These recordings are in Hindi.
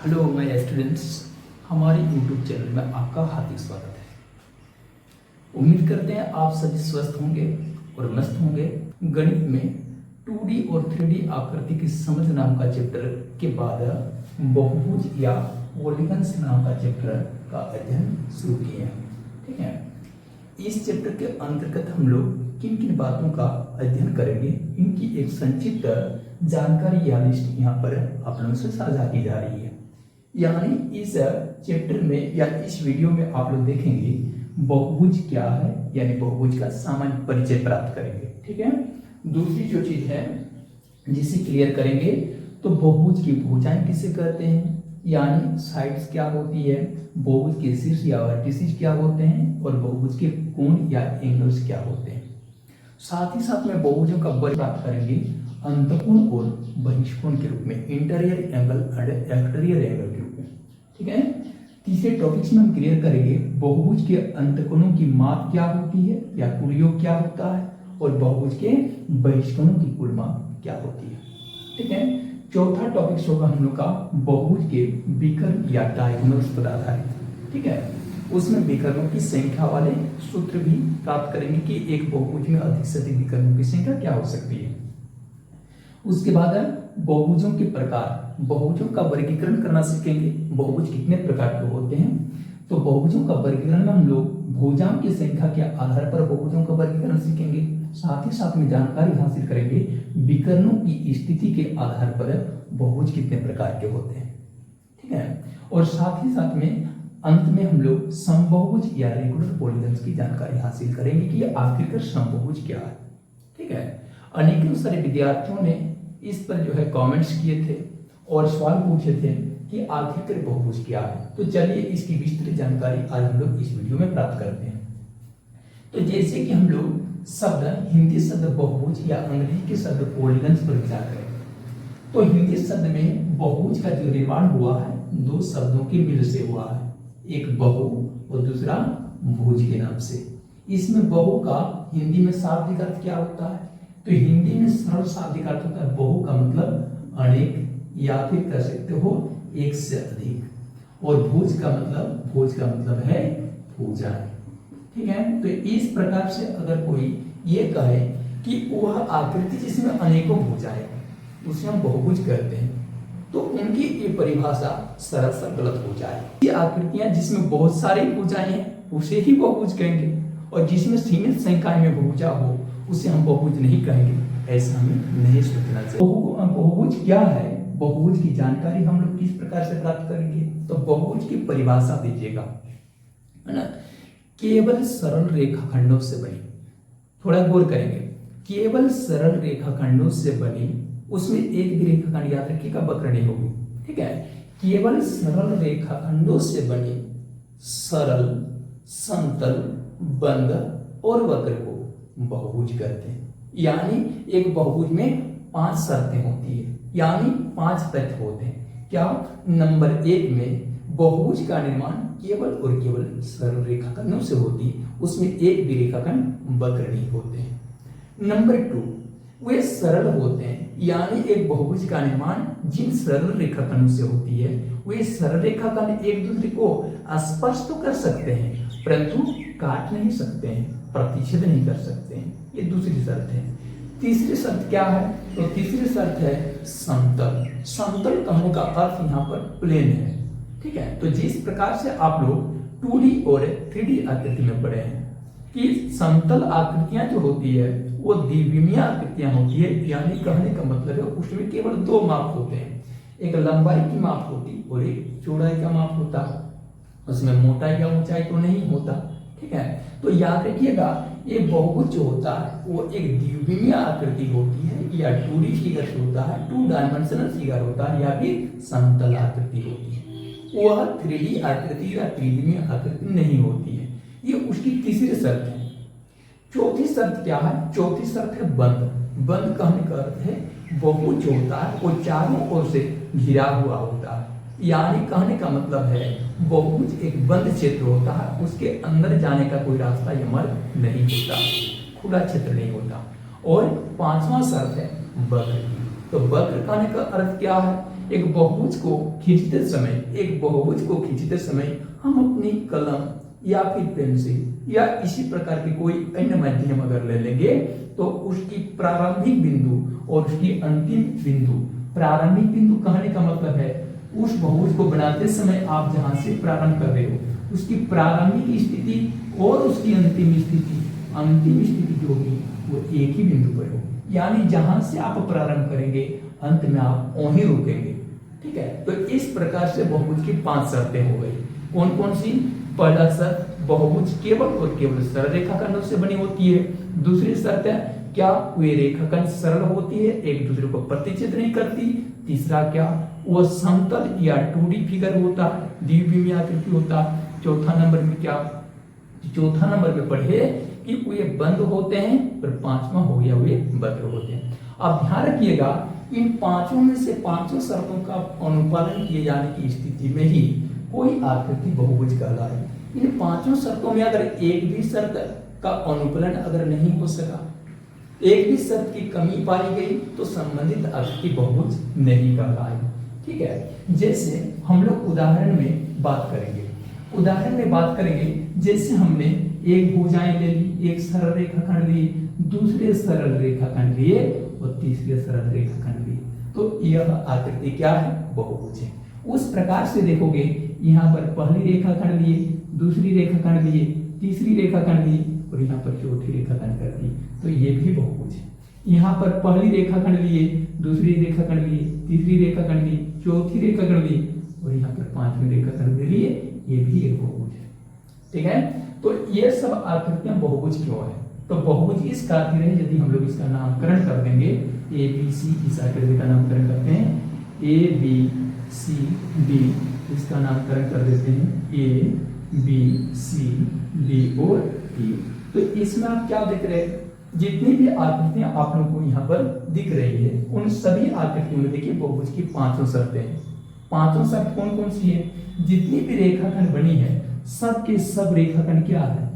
हेलो माय स्टूडेंट्स, हमारे यूट्यूब चैनल में आपका हार्दिक स्वागत है। उम्मीद करते हैं आप सभी स्वस्थ होंगे और मस्त होंगे। गणित में 2D और 3D आकृति की समझ नाम का चैप्टर के बाद बहुभुज या पॉलीगन्स नाम का चैप्टर का अध्ययन शुरू किए हैं। ठीक है, इस चैप्टर के अंतर्गत हम लोग किन किन बातों का अध्ययन करेंगे, इनकी एक संक्षिप्त जानकारी या लिस्ट यहाँ पर आप लोगों से साझा की जा रही है। यानी इस चैप्टर में या इस वीडियो में आप लोग देखेंगे बहुभुज क्या है, यानी बहुभुज का सामान्य परिचय प्राप्त करेंगे। ठीक है, दूसरी जो चीज है जिसे क्लियर करेंगे तो बहुभुज की भुजाएं किसे कहते हैं, यानी साइड्स क्या होती है, बहुभुज के शीर्ष या वर्टिसेस क्या होते हैं और बहुभुज के कोण या एंगल्स क्या होते हैं। साथ ही साथ में बहुभुजों का वर्ग प्राप्त करेंगे अंतकोण और बहिष्कोण के रूप में, interior angle and exterior angle के रूप में। ठीक है, तीसरे टॉपिक्स में हम क्लियर करेंगे बहुभुज के अंतकोणों की माप क्या होती है या कुल योग क्या होता है और बहुभुज के बहिष्कोणों की कुल माप क्या होती है। ठीक है, चौथा टॉपिक होगा हम लोग का बहुभुज के विकर्ण या डायगोनल्स पर आधारित। ठीक है, उसमें विकर्णों की संख्या वाले सूत्र भी प्राप्त करेंगे कि एक बहुभुज में अधिक से अधिक विकर्णों की संख्या क्या हो सकती है। उसके बाद बहुभुजों के प्रकार, बहुभुजों का वर्गीकरण करना सीखेंगे। बहुभुज कितने प्रकार के होते हैं, तो बहुभुजों का वर्गीकरण में हम लोग भुजाओं की संख्या के आधार पर बहुभुजों का वर्गीकरण सीखेंगे। साथ ही साथ में जानकारी हासिल करेंगे विकर्णों की स्थिति के आधार पर बहुभुज कितने प्रकार के होते हैं। ठीक है, और साथ ही साथ में अंत में हम लोग समबहुभुज या रेगुलर पॉलीगन्स की जानकारी हासिल करेंगे कि आखिरकार समबहुभुज क्या है। ठीक है, अनेकों सारे विद्यार्थियों ने इस पर जो है कमेंट्स किए थे और सवाल पूछे थे कि आखिरकार बहुभुज क्या है। तो चलिए इसकी विस्तृत जानकारी आज हम लोग इस वीडियो में प्राप्त करते हैं। तो जैसे कि हम लोग शब्द, हिंदी शब्द बहुभुज या अंग्रेजी के शब्द पॉलीगन्स पर विचार करें, तो हिंदी शब्द में बहुभुज का जो निर्माण हुआ है दो शब्दों के मिल से हुआ है, एक बहु और दूसरा भुज के नाम से। इसमें बहु का हिंदी में शाब्दिक अर्थ क्या होता है, तो हिंदी में सरल शाब्दिक अर्थ होता है बहु का मतलब अनेक या फिर कह सकते हो एक से अधिक, और भुज का मतलब है भुजाएं। ठीक है, तो इस प्रकार से अगर कोई ये कहे कि वह आकृति जिसमें अनेकों भुजाएं उसे हम बहुभुज कहते हैं, तो उनकी ये परिभाषा सरासर गलत हो जाए। ये आकृतियां जिसमें बहुत सारी भुजाएं हैं उसे ही बहुभुज कहेंगे, और जिसमें सीमित संख्या में भुजा हो उसे हम बहुभुज नहीं कहेंगे। ऐसा हमें नहीं सोचना चाहिए। बहुभुज क्या है, बहुभुज की जानकारी हम लोग किस प्रकार से प्राप्त करेंगे, तो बहुभुज की परिभाषा दीजिएगा, है ना। केवल सरल रेखाखंडों से बनी, थोड़ा गौर करेंगे, केवल सरल रेखाखंडों से बनी, उसमें एक भी रेखाखंड याद रखिएगा वक्र नहीं होगी। ठीक है, केवल सरल रेखाखंडों से बनी सरल, समतल, बंद और वक्र को बहुभुज कहते हैं। यानी एक बहुभुज में 5 शर्तें होती है, यानी 5 तथ्य होते हैं। क्या, नंबर 1 में बहुभुज का निर्माण केवल और केवल सरल रेखाखंडों से होती है, उसमें एक भी रेखाखंड वक्र नहीं होते हैं। नंबर 2, वे सरल होते हैं, यानी एक बहुभुज का निर्माण जिन सरल रेखाखंडों से होती है वे सरल रेखाखंड एक दूसरे को स्पर्श तो कर सकते हैं परंतु काट नहीं सकते हैं, प्रतिच्छेद नहीं कर सकते हैं। ये दूसरी शर्त है। तीसरी शर्त क्या है, तो तीसरी शर्त है समतल। समतल कहने का अर्थ यहाँ पर प्लेन है। ठीक है, तो जिस प्रकार से आप लोग 2D और 3D आकृति में पढ़े हैं कि समतल आकृतियां जो होती है वो द्विविमीय आकृतियां होती है, यानी कहने का मतलब है उसमें केवल 2 माप होते हैं, एक लंबाई की माप होती और एक चौड़ाई का माप होता, उसमें मोटाई या ऊंचाई तो नहीं होता। ठीक है, तो याद रखिएगा ये बहुभुज जो होता है वो एक द्विविमीय आकृति होती है, या 2D फिगर होता है, 2 डायमेंशनल फिगर होता है, या फिर समतल आकृति होती है। वह 3D आकृति या त्रिविमीय आकृति नहीं होती है। ये उसकी तीसरी शर्त है। चौथी शर्त क्या है, चौथी शर्त है बंद। बंद कहने का अर्थ है बहुभुज जो होता है वो चारों ओर से घिरा हुआ होता है, यानी कहने का मतलब है बहुभुज एक बंद क्षेत्र होता है, उसके अंदर जाने का कोई रास्ता या मार्ग नहीं होता, खुला क्षेत्र नहीं होता। और 5वां शर्त है वक्र की। तो वक्र कहने का अर्थ क्या है, एक बहुभुज को खींचते समय हम अपनी कलम या फिर पेंसिल या इसी प्रकार के कोई अन्य माध्यम अगर ले लेंगे तो उसकी प्रारंभिक बिंदु और उसकी अंतिम बिंदु, प्रारंभिक बिंदु कहने का मतलब है उस बहुभुज को बनाते समय आप जहां से प्रारंभ कर रहे हो उसकी प्रारंभिक स्थिति और उसकी अंतिम स्थिति जो होगी वो एक ही बिंदु पर होगी, यानी जहां से आप प्रारंभ करेंगे अंत में आप वहीं रुकेंगे। ठीक है, तो इस प्रकार से बहुभुज की 5 शर्तें हो गई। कौन कौन सी? पहला शर्त, बहुभुज केवल और केवल सरल रेखाखंडों से बनी होती है। दूसरी शर्त है क्या वे रेखाखंड सरल होती है, एक दूसरे को प्रतिच्छेद नहीं करती। तीसरा क्या, वो समतल या 2D फिगर होता है, द्विविमीय आकृति होता है। चौथा नंबर में क्या, चौथा नंबर पे पढ़े कि वे बंद होते हैं, और पांचवा हो गया वे वक्र होते हैं। अब ध्यान रखिएगा इन पांचों में से पांचों शर्तों का अनुपालन किए जाने की स्थिति में ही कोई आकृति बहुभुज कहलाएगी। इन पांचों शर्तों में अगर एक भी शर्त का अनुपालन अगर नहीं हो सका, एक भी शर्त की कमी पाई गई तो संबंधित आकृति बहुभुज नहीं कहलाएगी। ठीक है, जैसे हम लोग उदाहरण में बात करेंगे, जैसे हमने एक भुजाएं ले ली, एक सरल रेखाखंड लिए, दूसरे सरल रेखाखंड लिए और तीसरे सरल रेखाखंड लिए, तो यह आकृति क्या है? बहुभुज है। उस प्रकार से देखोगे यहाँ पर पहली रेखाखंड लिए, दूसरी रेखाखंड लिए, तीसरी रेखाखंड लिए और यहाँ पर चौथी रेखाखंड कर दी, तो ये भी बहुभुज है। यहाँ पर पहली रेखाखंड लिए, दूसरी रेखाखंड लिए, तीसरी रेखाखंड लिए, चौथी रेखाखंड लिए और यहाँ पर पांचवी रेखाखंड लिए, ये भी एक बहुभुज है। ठीक है, तो ये सब आकृतियां बहुभुज क्यों है? तो बहुभुज इस खातिर है, यदि हम लोग इसका नामकरण कर देंगे, ए बी सी, इस आकृति का नामकरण करते हैं ए बी सी डी, इसका नामकरण कर देते हैं ए बी सी डी और ई। तो इसमें आप क्या देख रहे हैं, जितनी भी आकृतियां आप लोगों को यहाँ पर दिख रही है, उन सभी आकृतियों में देखिए बहुभुज की पांचों शर्तें हैं। पांचों शर्त कौन कौन सी है? जितनी भी रेखाखंड बनी है सब के सब रेखाखंड क्या है?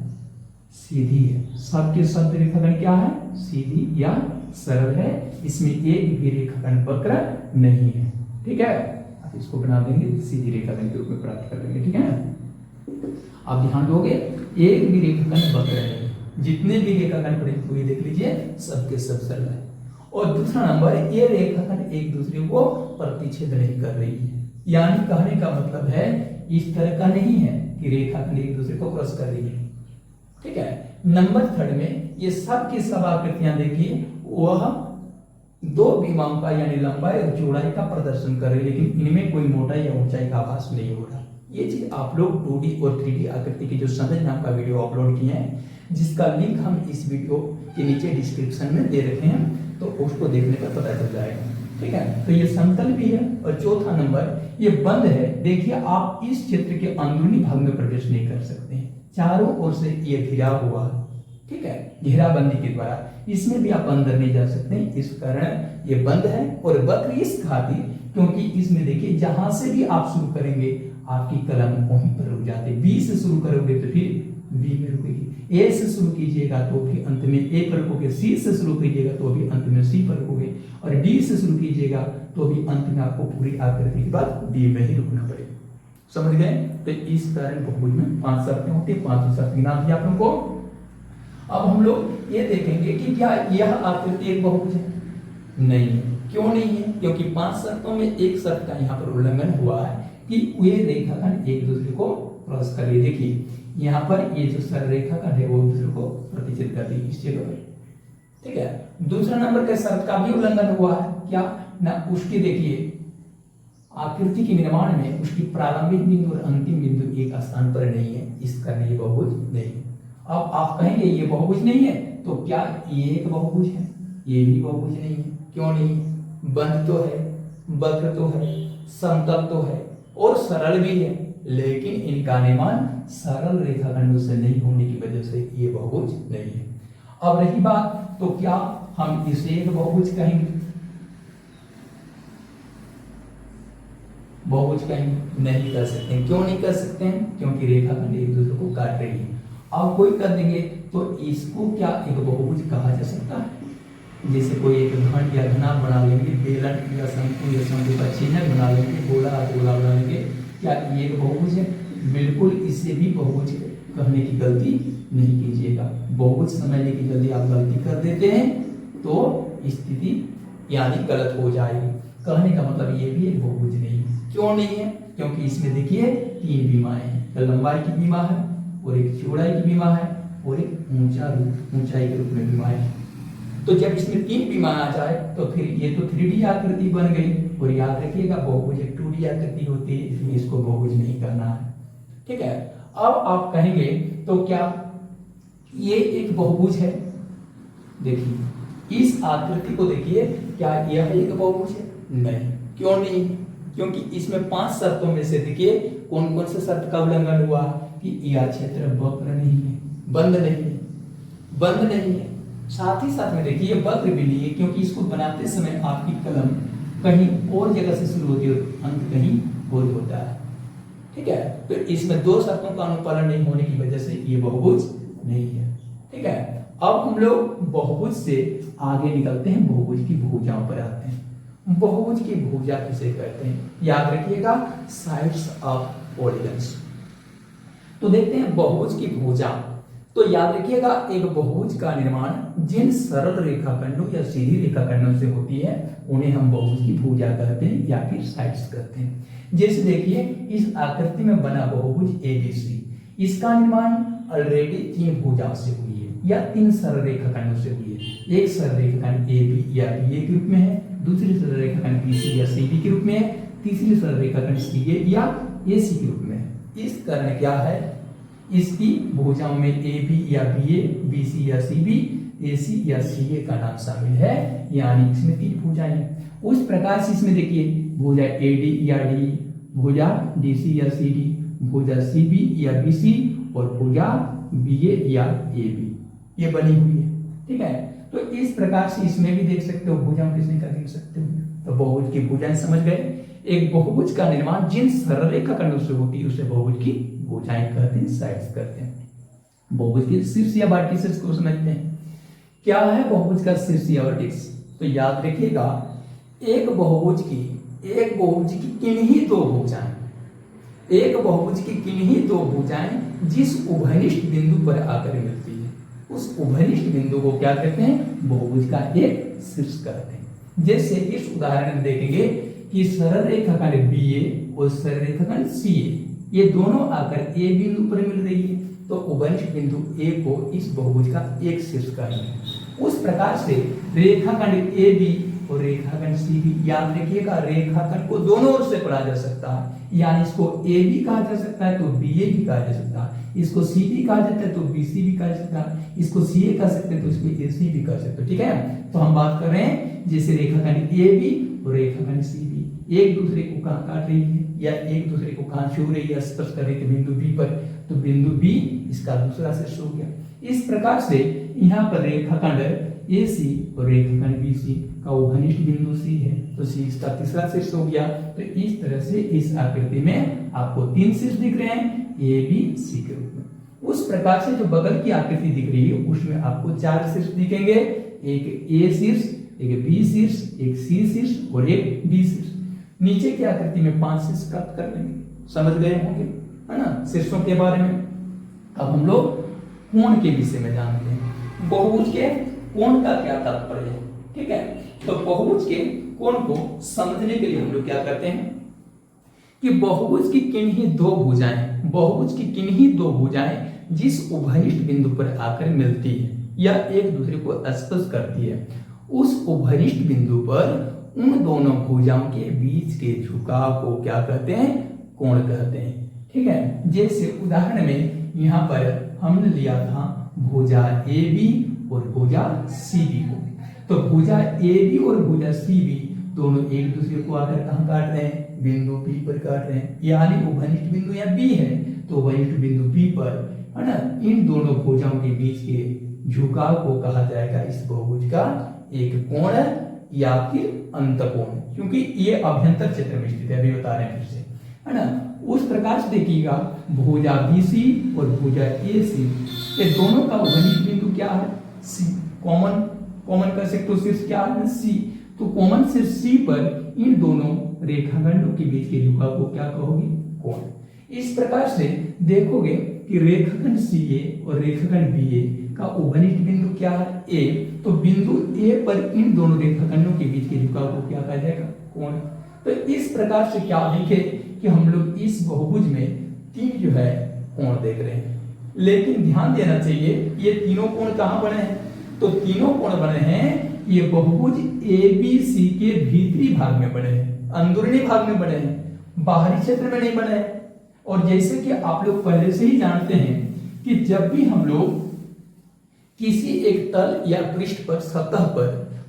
सीधी है। सब के सब रेखाखंड क्या है? सीधी या सरल है, इसमें एक भी रेखाखंड वक्र नहीं है। ठीक है, आप इसको बना देंगे सीधी रेखाखंड के रूप में प्राप्त कर लेंगे। ठीक है, आप ध्यान दोगे एक भी रेखाखंड वक्र है, जितने भी रेखाखंड पड़े हुए देख लीजिए सबके सब सरल है। और दूसरा नंबर, ये रेखाखंड एक दूसरे को प्रतिच्छेद नहीं कर रही है, यानी कहने का मतलब है इस तरह का नहीं है कि रेखाखंड एक दूसरे को क्रॉस कर रही है। ठीक है, नंबर थर्ड में ये सब की सब आकृतियां देखिए वह दो विमाओं का यानी लंबाई और चौड़ाई का प्रदर्शन कर रही है, लेकिन इनमें कोई मोटाई या ऊंचाई का आभास नहीं हो रहा। ये चीज आप लोग 2D और 3D आकृति की जो समझ नाम का वीडियो अपलोड किए हैं, जिसका लिंक हम इस वीडियो के नीचे डिस्क्रिप्शन में दे रखे हैं, तो उसको देखने पर पता चल जाएगा। ठीक है, तो ये समतल भी है। और चौथा नंबर, ये बंद है। देखिए आप इस क्षेत्र के अंदरूनी भाग में प्रवेश नहीं कर सकते हैं, चारों ओर से ये घिरा हुआ है। ठीक है, घेराबंदी के द्वारा इसमें भी आप अंदर नहीं जा सकते, इस कारण ये बंद है। और वक्र इस खातिर क्योंकि इसमें देखिए जहां से भी आप शुरू करेंगे आपकी कलम वहीं पर रुक जाती है। बी से शुरू करोगे तो फिर बी में रुकेगी, ए से शुरू कीजिएगा तो भी अंत में ए पर रुकोगे, सी से शुरू कीजिएगा तो भी अंत में सी पर रुकोगे, और डी से शुरू कीजिएगा तो भी अंत में आपको पूरी आकृति के बाद डी में ही रुकना पड़ेगा। समझ गए? तो इस कारण बहुभुज में 5 शर्तें होती है, 5 शर्त गिना दी आप लोगों को। अब हम लोग ये देखेंगे कि क्या यह आकृति एक बहुभुज है? नहीं है। क्यों नहीं है? क्योंकि 5 शर्तों में एक शर्त का यहाँ पर उल्लंघन हुआ है कि वे रेखाखंड एक दूसरे को क्रॉस कर रही है। देखिए यहाँ पर ये जो सरल रेखाखंड है वो दूसरे को प्रतिच्छेद कर दी इस जगह पर। ठीक है, दूसरा नंबर के शर्त का भी उल्लंघन हुआ है। क्या ना, उसकी देखिए आकृति के निर्माण में उसकी प्रारंभिक बिंदु और अंतिम बिंदु एक स्थान पर नहीं है, इस कारण ये बहुभुज नहीं है। अब आप कहेंगे ये बहुभुज नहीं है, तो क्या ये एक बहुभुज है? ये भी बहुभुज नहीं है। क्यों नहीं है? बंद तो है, वक्र तो है, समतल तो है और सरल भी है, लेकिन इनका निर्माण सरल रेखाखंडों से नहीं होने की वजह से ये बहुभुज नहीं है। अब रही बात, तो क्या हम इसे एक बहुभुज कहेंगे? बहुभुज कहेंगे? नहीं कर सकते हैं। क्यों नहीं कर सकते हैं? क्योंकि रेखाखंड एक दूसरे को काट रही है। अब कोई कर देंगे तो इसको क्या एक बहुभुज कहा जा सकता है? जैसे कोई एक घन या घना बना लेंगे, बेलन या शंकु या शंकु का चिन्ह बना लेंगे, गोला गोला बना लेंगे, क्या ये एक बहुभुज है? बिल्कुल इसे भी बहुभुज कहने की गलती नहीं कीजिएगा। बहुभुज समझने की जल्दी आप गलती कर देते हैं तो स्थिति यानी गलत हो जाएगी। कहने का मतलब ये भी एक बहुभुज नहीं है। क्यों नहीं है? क्योंकि इसमें देखिए 3 बीमाएं हैं, लंबाई की बीमा है और एक चौड़ाई की बीमा है और एक ऊंचाई के रूप में बीमा है। तो जब इसमें 3 बीमा आ जाए तो फिर ये तो 3D आकृति बन गई, और याद रखिएगा बहुभुज एक 2D आकृति होती है, इसलिए इसको बहुभुज नहीं करना है। ठीक है, अब आप कहेंगे तो क्या ये एक बहुभुज है? देखिए इस आकृति को देखिए, क्या यह एक बहुभुज है? नहीं। क्यों नहीं? क्योंकि इसमें 5 शर्तों में से देखिए कौन कौन से शर्त का उल्लंघन हुआ कि यह क्षेत्र वक्र नहीं है, बंद नहीं है, बंद नहीं है। साथ ही साथ में देखिए वक्र भी नहीं है, क्योंकि इसको बनाते समय आपकी कलम कहीं और जगह से शुरू होती है और अंत कहीं और होता है। ठीक है, तो इसमें 2 शर्तों का अनुपालन नहीं होने की वजह से ये बहुभुज नहीं है। ठीक है, अब हम लोग बहुभुज से आगे निकलते हैं, बहुभुज की भुजाओं पर आते हैं। बहुभुज की भुजा किसे कहते हैं? याद रखिएगा साइड्स ऑफ पॉलीगन्स। तो देखते हैं बहुभुज की भुजा। तो याद रखिएगा एक बहुभुज का निर्माण जिन सरल रेखाखंडों या सीधी रेखाखंडों से होती है उन्हें हम बहुभुज की भुजा कहते हैं या फिर साइड्स कहते हैं। जैसे देखिए इस आकृति में बना बहुभुज ABC, इसका निर्माण ऑलरेडी 3 भुजाओं से हुई है या 3 सरल रेखाखंडों से हुई है। एक सरल रेखाखंड AB या BA के रूप में है, दूसरी सरल रेखाखंड BC या CD के रूप में है, तीसरी सरल रेखाखंड CA या AC के रूप में है। इस कारण क्या है, इसकी भुजाओं में AB या BA, BC या CB, AC या CA का नाम शामिल है, यानी इसमें 3 भुजाएं हैं। उस प्रकार से इसमें देखिए भुजा AD या D, भुजा DC या CD, भुजा CB या BC और भुजा BA या AB ये बनी हुई है। ठीक है, तो इस प्रकार से इसमें भी देख सकते हो भुजाओं किसने का देख सकते हो। तो बहुभुज की भुजाएं समझ गए। एक बहुभुज का निर्माण जिन सरल रेखाखंडों से होती है उसे बहुभुज की भुजाएं कहते हैं, साइड्स कहते हैं। बहुभुज के शीर्ष या वर्टिसेस को समझते हैं। क्या है बहुभुज का शीर्ष या वर्टिस? तो याद रखिएगा एक बहुभुज की किन्हीं 2 भुजाएं, एक बहुभुज की किन्हीं 2 भुजाएं जिस उभयनिष्ठ बिंदु पर आकर मिलती है उस उभयनिष्ठ बिंदु को क्या कहते हैं? बहुभुज का एक शीर्ष कहते हैं। जैसे इस उदाहरण में देखेंगे कि सरल रेखाखंड BA और सरल रेखाखंड CA ये दोनों आकर A बिंदु पर मिल रही है, तो उभयनिष्ठ बिंदु A को इस बहुभुज का एक शीर्ष कहेंगे। उस प्रकार से रेखाखंड AB और रेखाखंड CB, याद रखिएगा रेखाखंड को दोनों ओर से पढ़ा जा सकता है, यानी इसको AB कहा जा सकता है तो BA भी कहा जा सकता है, इसको CB कहा जाता है तो BC भी कहा जा सकता है, इसको CA कह सकते हैं तो इसको AC भी कह सकते हैं। ठीक है, तो हम बात कर रहे हैं जैसे रेखाखंड AB और रेखाखंड CB एक दूसरे को कहां काट रही है या एक दूसरे को कहां छू रही है, स्पर्श कर रही है बिंदु B पर, तो बिंदु B इसका दूसरा शीर्ष हो गया। इस प्रकार से यहाँ पर रेखाखंड AC और रेखाखंड BC का उभयनिष्ठ बिंदु C है तो C इसका तीसरा शीर्ष हो गया। तो इस तरह से इस आकृति में आपको 3 शीर्ष दिख रहे हैं A B C के रूप में। उस प्रकार से जो बगल की आकृति दिख रही है उसमें आपको 4 शीर्ष दिखेंगे, एक A शीर्ष, एक B शीर्ष, एक C शीर्ष और एक D शीर्ष। नीचे की आकृति में 5 शीर्ष प्राप्त कर लेंगे। समझ गए होंगे है ना शीर्षों के बारे में। अब हम लोग कोण के विषय में जानते हैं। बहुभुज के कोण का क्या तात्पर्य है? ठीक है, तो बहुभुज के कोण को समझने के लिए हम लोग क्या करते हैं कि बहुभुज की किन्हीं 2 भुजाएं, बहुभुज की किन्हीं 2 भुजाएं जिस उभयनिष्ठ बिंदु पर आकर मिलती है या एक दूसरे को स्पर्श करती है उस उभयनिष्ठ बिंदु पर उन दोनों भुजाओं के बीच के झुकाव को क्या कहते हैं? कोण कहते हैं। ठीक है, जैसे उदाहरण में यहाँ पर हमने लिया था भुजा AB और भुजा CB को, तो भुजा AB और भुजा CB दोनों एक दूसरे को आकर कहाँ काट रहे हैं? बिंदु B पर काट रहे हैं, यानी उभयनिष्ठ बिंदु यहाँ B है तो उभयनिष्ठ बिंदु B पर है ना इन दोनों भुजाओं के बीच के झुकाव को कहा जाएगा इस बहुभुज का एक कोण या फिर अंतकोण, क्योंकि ये अभ्यंतर क्षेत्र में स्थित है। अभी बता रहे हैं फिर से है ना। उस प्रकार से देखिएगा भुजा BC और भुजा AC ये दोनों का उभयनिष्ठ बिंदु क्या है? C। कॉमन कर सकते हो शीर्ष क्या है? C। तो कॉमन शीर्ष सी पर इन दोनों रेखाखंडों के बीच के झुकाव को क्या कहोगे? कोण। इस प्रकार से देखोगे कि रेखाखंड सी ए और रेखाखंड बी ए का उभयनिष्ठ बिंदु क्या है? ए। तो बिंदु ए पर इन दोनों रेखाखंडों के बीच के झुकाव को क्या कहा जाएगा? कोण। तो इस प्रकार से क्या देखे कि हम लोग इस बहुभुज में तीन जो है कोण देख रहे हैं, लेकिन ध्यान देना चाहिए ये तीनों कोण कहां बने हैं? तो तीनों कोण बने हैं ये बहुभुज एबीसी के भीतरी भाग में बने हैं, अंदरूनी भाग में बने हैं, बाहरी क्षेत्र में नहीं बने हैं। और जैसे कि आप लोग पहले से ही जानते हैं कि जब भी हम लोग किसी एक तल या पृष्ठ पर सतह पर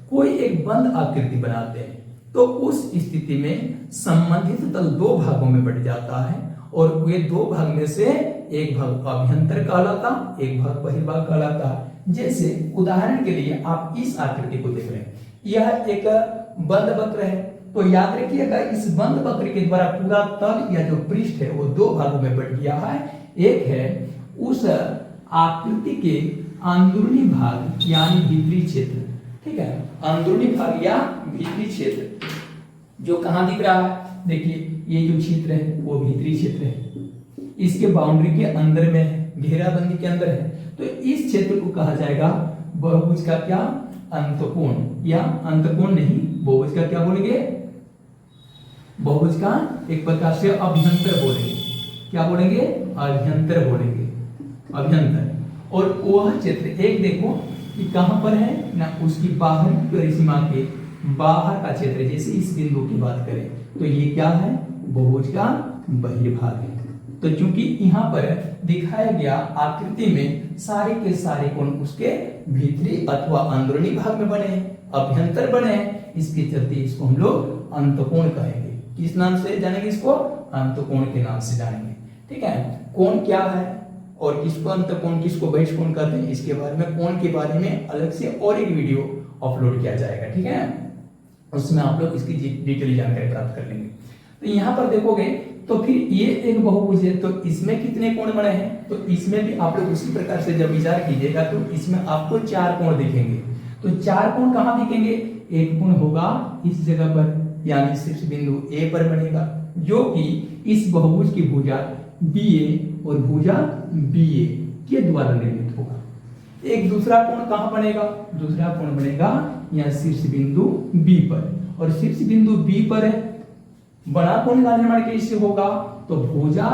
कोई एक बंद आकृति बनाते हैं तो उस स्थिति में संबंधित तल दो भागों में बंट जाता है और वे दो भाग में से एक भाग अभ्यंतर कहलाता, एक भाग बहिर्भाग कहलाता। जैसे उदाहरण के लिए आप इस आकृति को देख रहे हैं, यह एक बंद वक्र है, तो याद रखिएगा इस बंद वक्र के द्वारा पूरा तल या जो पृष्ठ है वो दो भागों में बंट गया है। एक है उस आकृति के अंदरूनी भाग यानी भीतरी क्षेत्र, ठीक है, अंदरूनी भाग या भीतरी क्षेत्र जो कहां दिख रहा है? देखिए ये जो क्षेत्र है वो भीतरी क्षेत्र है, इसके बाउंड्री के अंदर में है, घेराबंदी के अंदर है। तो इस क्षेत्र को कहा जाएगा बहुभुज का क्या? अंतकोण, या अंतकोण नहीं, बहुभुज का क्या बोलेंगे? बहुभुज का एक प्रकार से अभ्यंतर बोलेंगे। क्या बोलेंगे? अभ्यंतर बोलेंगे, अभ्यंतर। और वह क्षेत्र एक देखो कि कहां पर है ना, उसकी बाहरी परिसीमा के बाहर का क्षेत्र। जैसे इस बिंदु की बात करें तो ये क्या है? बहुभुज का बहिर्भाग है। तो चूंकि यहाँ पर दिखाया गया आकृति में सारे के सारे कोण उसके भीतरी अथवा अंदरूनी भाग में बने हैं, अभ्यंतर बने हैं, इसके चलते इसको हम लोग अंतकोण कहेंगे। किस नाम से जानेंगे इसको? अंतकोण के नाम से जानेंगे, ठीक है। कोण क्या है और किसको अंतकोण किसको बहिष्कोण कहते हैं, इसके बारे में, कोण के बारे में अलग से और एक वीडियो अपलोड किया जाएगा, ठीक है, उसमें आप लोग इसकी डिटेल जानकारी प्राप्त कर लेंगे। तो यहाँ पर देखोगे तो फिर ये एक बहुभुज है, तो इसमें कितने कोण बने हैं? तो इसमें भी आप लोग उसी प्रकार से जब विचार कीजिएगा तो इसमें आपको चार कोण दिखेंगे। तो चार कोण कहां दिखेंगे? एक कोण होगा इस जगह पर यानी शीर्ष बिंदु ए पर बनेगा, जो कि इस बहुभुज की भुजा BA और भुजा BA के द्वारा निर्मित होगा। एक दूसरा कोण कहां बनेगा? दूसरा कोण बनेगा यहाँ शीर्ष बिंदु B पर, और शीर्ष बिंदु B पर बड़ा कोण का निर्माण कैसे होगा? तो भुजा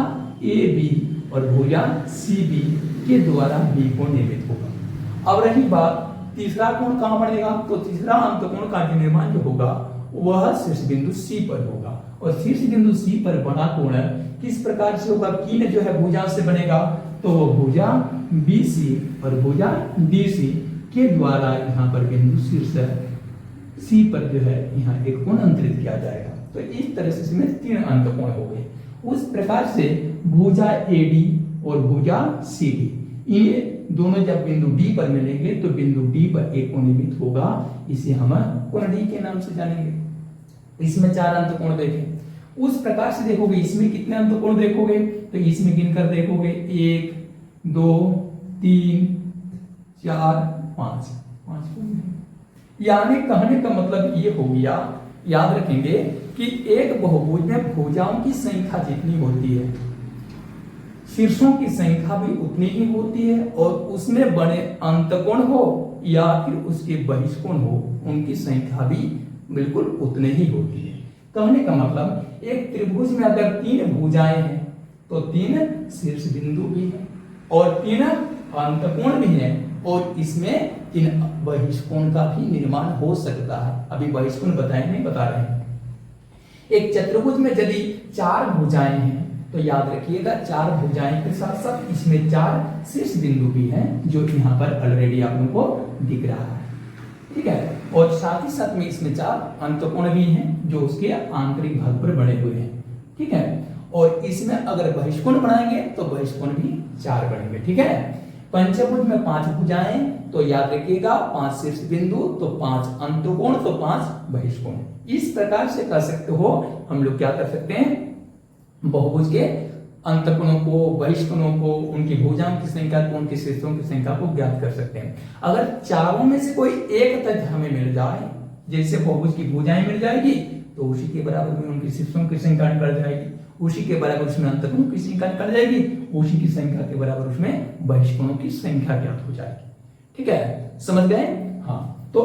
AB और भुजा CB के द्वारा B कोण निर्मित होगा। अब रही बात तीसरा कोण कहां बनेगा? तो तीसरा अंतकोण का निर्माण जो होगा वह शीर्ष बिंदु C पर होगा, और शीर्ष बिंदु C पर बड़ा कोण किस प्रकार से होगा? किन जो है भुजा से बनेगा, तो वो भुजा BC और भुजा DC के द्वारा यहाँ पर बिंदु शीर्ष C पर जो है यहाँ एक कोण अंतरित किया जाएगा। तो इस तरह से इसमें तीन अंतकोण हो गए। उस प्रकार से भुजा AD और भुजा CD ये दोनों जब बिंदु D पर मिलेंगे तो बिंदु D पर एक कोण निर्मित होगा, इसे हम कोण D के नाम से जानेंगे। इसमें चार अंतकोण देखें, उस प्रकार से देखोगे इसमें कितने अंतकोण देखोगे? तो इसमें गिनकर देखोगे 1 2 3 4 5 यानी कहने का मतलब ये हो गया, याद रखेंगे कि एक बहुभुज में भुजाओं की संख्या जितनी होती है शीर्षों की संख्या भी उतनी ही होती है, और उसमें बने अंतकोण हो या फिर उसके बहिष्कोण हो उनकी संख्या भी बिल्कुल उतने ही होती है। कहने का मतलब एक त्रिभुज में अगर तीन भुजाएं हैं तो तीन शीर्ष बिंदु भी हैं और तीन अंतकोण भी हैं, और इसमें तीन बहिष्कोण का भी निर्माण हो सकता है। अभी बहिष्कोण बताए नहीं बता रहे हैं। एक चतुर्भुज में यदि चार भुजाएं हैं तो याद रखिएगा चार भुजाएं के साथ साथ इसमें चार शीर्ष बिंदु भी हैं, जो यहाँ पर ऑलरेडी आप लोगों को दिख रहा है, ठीक है। और साथ ही साथ में इसमें चार अंतकोण भी हैं जो उसके आंतरिक भाग पर बने हुए हैं, ठीक है। और इसमें अगर बहिष्कोण बनाएंगे तो बहिष्कोण भी चार बनेंगे, ठीक है। पंचभुज में पांच भुजाएं तो याद रखिएगा पांच शीर्ष बिंदु तो पांच अंतकोण तो पांच बहिष्कोण। इस प्रकार से कर सकते हो हम लोग, क्या कर सकते हैं, बहुभुज के अंतकोणों को, बहिष्कोणों को, उनकी भुजाओं की संख्या को, उनके शीर्षों की संख्या को ज्ञात कर सकते हैं। अगर चारों में से कोई एक तथ्य हमें मिल जाए जैसे बहुभुज की भुजाएं मिल जाएगी तो उसी के बराबर में उनकी शीर्षों की संख्या निकल जाएगी, उसी के बराबर उसमें अंतकोणों की संख्या निकल जाएगी, उसी की संख्या के बराबर उसमें बहिष्कोणों की संख्या ज्ञात हो जाएगी। ठीक है, समझ गए? हाँ, तो